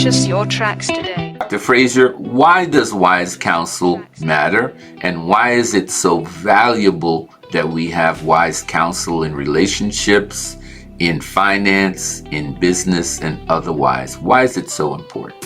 Purchase your tracks today. Dr. Fraser, why does wise counsel matter, and why is it so valuable that we have wise counsel in relationships, in finance, in business, and otherwise? Why is it so important?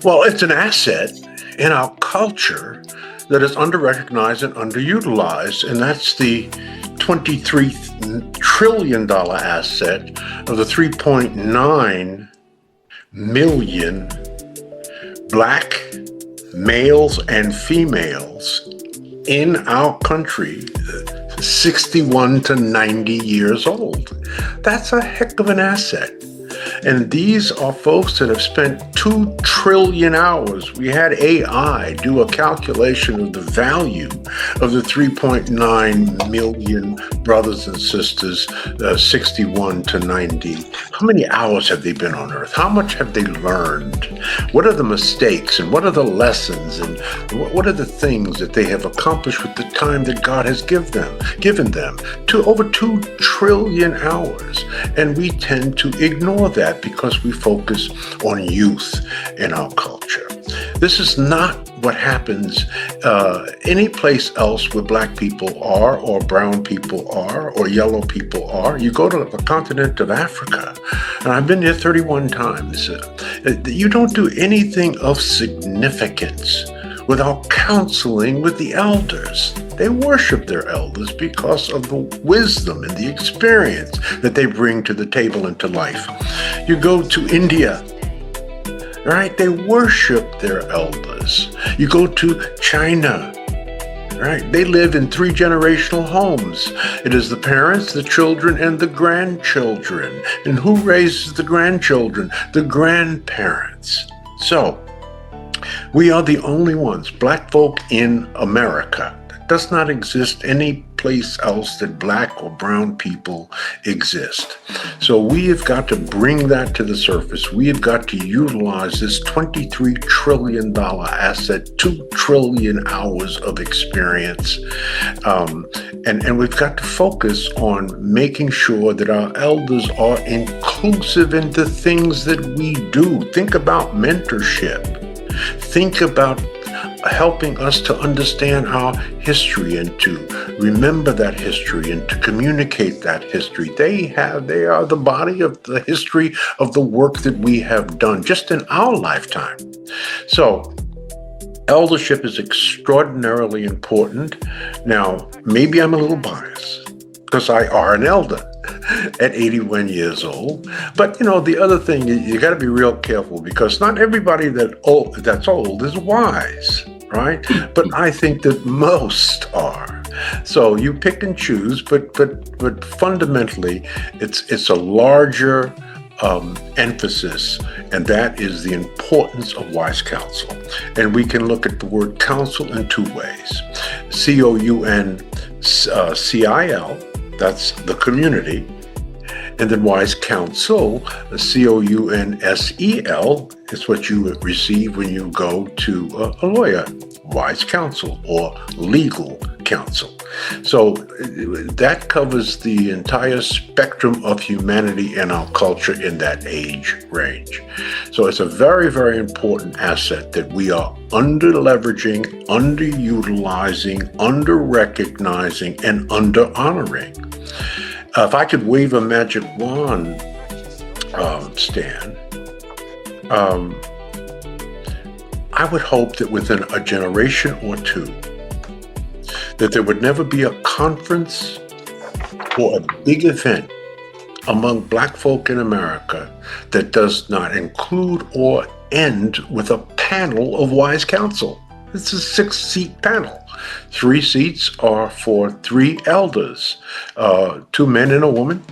Well, it's an asset in our culture that is under-recognized and underutilized, and that's the $23 trillion asset of the 3.9 million Black males and females in our country, 61 to 90 years old. That's a heck of an asset. And these are folks that have spent 2 trillion hours. We had AI do a calculation of the value of the 3.9 million brothers and sisters, 61 to 90. How many hours have they been on Earth? How much have they learned? What are the mistakes and what are the lessons and what are the things that they have accomplished with the time that God has given them? To over 2 trillion hours. And we tend to ignore that because we focus on youth in our culture. This is not what happens any place else where Black people are, or brown people are, or yellow people are. You go to the continent of Africa, and I've been there 31 times. You don't do anything of significance without counseling with the elders. They worship their elders because of the wisdom and the experience that they bring to the table and to life. You go to India, right? They worship their elders. You go to China, right? They live in 3 generational homes. It is the parents, the children, and the grandchildren. And who raises the grandchildren? The grandparents. So, we are the only ones, Black folk in America. It does not exist any place else that Black or brown people exist. So we have got to bring that to the surface. We have got to utilize this $23 trillion asset, 2 trillion hours of experience. And we've got to focus on making sure that our elders are inclusive in the things that we do. Think about mentorship. Think about helping us to understand our history and to remember that history and to communicate that history. They are the body of the history of the work that we have done just in our lifetime. So eldership is extraordinarily important. Now, maybe I'm a little biased because I are an elder at 81 years old. But, the other thing, you got to be real careful because not everybody that's old is wise, right? But I think that most are. So you pick and choose, but fundamentally, it's a larger emphasis, and that is the importance of wise counsel. And we can look at the word counsel in 2 ways. COUNCIL, that's the community. And then wise counsel, COUNSEL, is what you receive when you go to a lawyer, wise counsel or legal counsel. So that covers the entire spectrum of humanity and our culture in that age range. So it's a very, very important asset that we are under-leveraging, underutilizing, under-recognizing, and under-honoring. If I could wave a magic wand, Stan, I would hope that within a generation or 2, that there would never be a conference or a big event among Black folk in America that does not include or end with a panel of wise counsel. It's a 6-seat panel. 3 seats are for 3 elders, 2 men and a woman.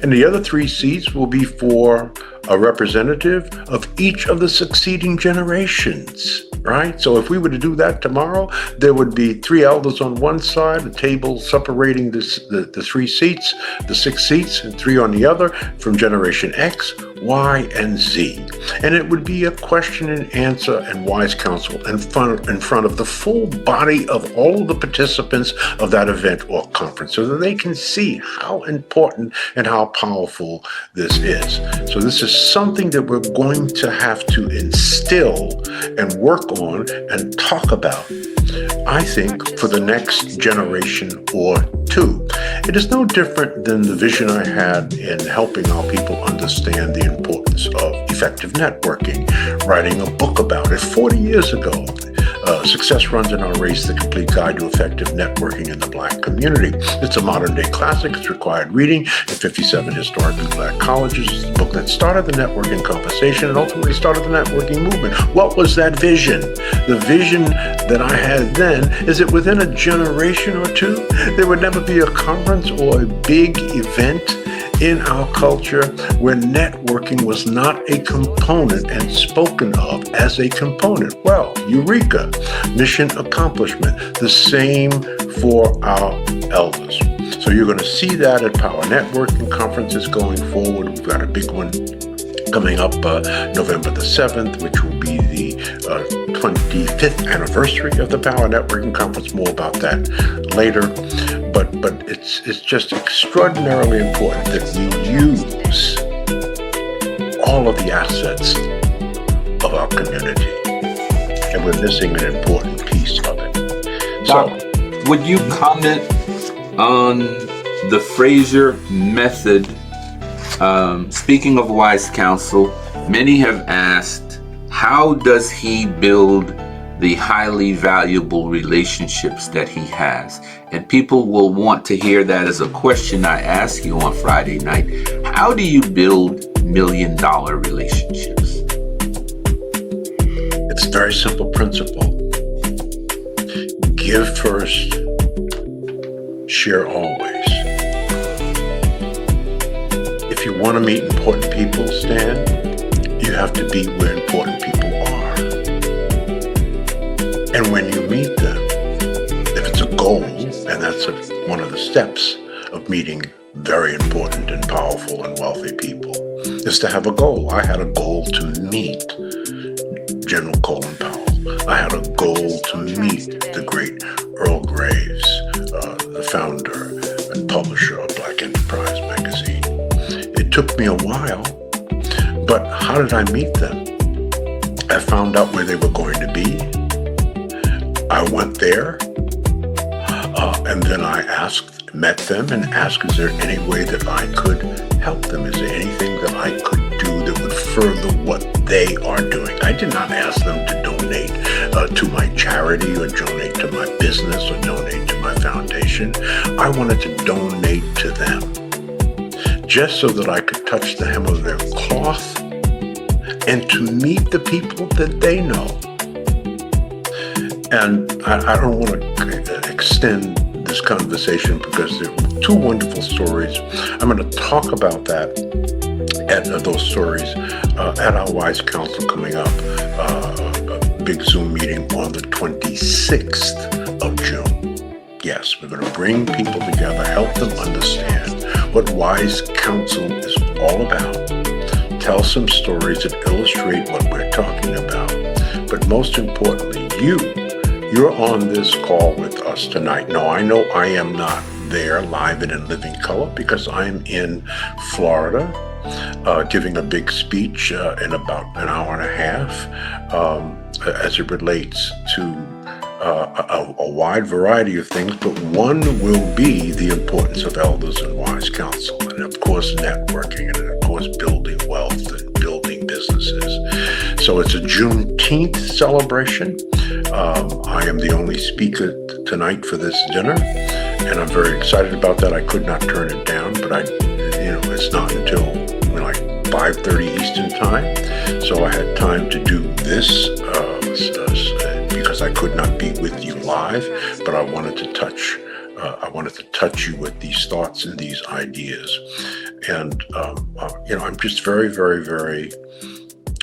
And the other 3 seats will be for a representative of each of the succeeding generations, right? So if we were to do that tomorrow, there would be 3 elders on one side, a table separating the 3 seats, the 6 seats, and 3 on the other from generation X, Y, and Z. And it would be a question and answer and wise counsel in front of the full body of all of the participants of that event or conference so that they can see how important and how powerful this is. So this is something that we're going to have to instill and work on and talk about, I think, for the next generation or two. It is no different than the vision I had in helping our people understand the importance of effective networking, writing a book about it 40 years ago. Success Runs in Our Race, The Complete Guide to Effective Networking in the Black Community. It's a modern-day classic. It's required reading in 57 historically Black colleges. It's the book that started the networking conversation and ultimately started the networking movement. What was that vision? The vision that I had then is that within a generation or two, there would never be a conference or a big event in our culture where networking was not a component and spoken of as a component. Well, eureka, mission accomplishment, the same for our elders. So you're going to see that at Power Networking conferences going forward. We've got a big one coming up November the 7th, which will be the 25th anniversary of the Power Networking Conference. More about that later. But it's just extraordinarily important that we use all of the assets of our community. And we're missing an important piece of it. Doc, would you comment on the Fraser method? Speaking of wise counsel, many have asked, how does he build the highly valuable relationships that he has? And people will want to hear that as a question I ask you on Friday night. How do you build $1 million relationships? It's a very simple principle. Give first, share always. If you want to meet important people, Stan, you have to be where important people are. And when you meet them, if it's a goal, and that's one of the steps of meeting very important and powerful and wealthy people, is to have a goal. I had a goal to meet General Colin Powell. I had a goal to meet the great Earl Graves, the founder and publisher of Black Enterprise magazine. It took me a while, but how did I meet them? I found out where they were going to be. I went there, and then I met them and asked, is there any way that I could help them? Is there anything that I could do that would further what they are doing? I did not ask them to donate to my charity or donate to my business or donate to my foundation. I wanted to donate to them just so that I could touch the hem of their cloth and to meet the people that they know. And I don't want to extend this conversation because there are two wonderful stories. I'm going to talk about that at those stories at our Wise Council coming up, a big Zoom meeting on the 26th of June. Yes, we're going to bring people together, help them understand what Wise Council is all about, tell some stories that illustrate what we're talking about, but most importantly, you're on this call with us tonight. No, I know I am not there live and in living color because I'm in Florida giving a big speech in about an hour and a half as it relates to a wide variety of things, but one will be the importance of elders and wise counsel, and of course networking, and of course building wealth and building businesses. So it's a Juneteenth celebration. I am the only speaker tonight for this dinner, and I'm very excited about that. I could not turn it down, but it's not until like 5:30 Eastern time, so I had time to do this because I could not be with you live, but I wanted to touch you with these thoughts and these ideas, and I'm just very, very, very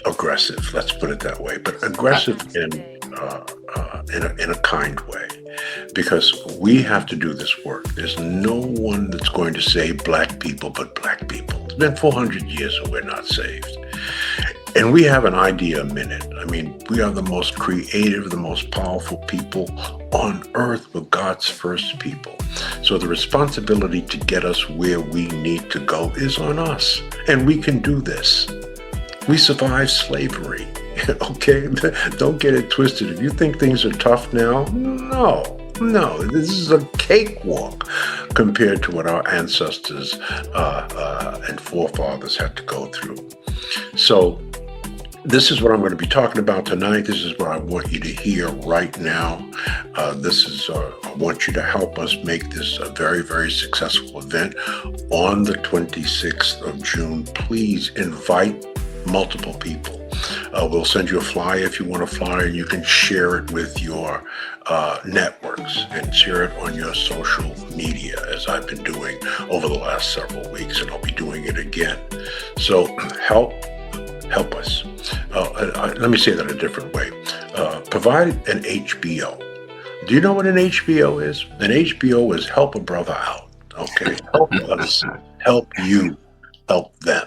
aggressive. Let's put it that way, but aggressive in a kind way, because we have to do this work. There's no one that's going to save Black people but Black people. It's been 400 years and we're not saved. And we have an idea a minute. I mean, we are the most creative, the most powerful people on earth. We're God's first people. So the responsibility to get us where we need to go is on us. And we can do this. We survived slavery. Okay? Don't get it twisted. If you think things are tough now, no. No, this is a cakewalk compared to what our ancestors and forefathers had to go through. So, this is what I'm going to be talking about tonight. This is what I want you to hear right now. I want you to help us make this a very, very successful event on the 26th of June. Please invite multiple people. We'll send you a flyer if you want a flyer, and you can share it with your networks and share it on your social media, as I've been doing over the last several weeks, and I'll be doing it again. So help us. Let me say that a different way. Provide an HBO. Do you know what an HBO is? An HBO is help a brother out. Okay, help us, help you, help them.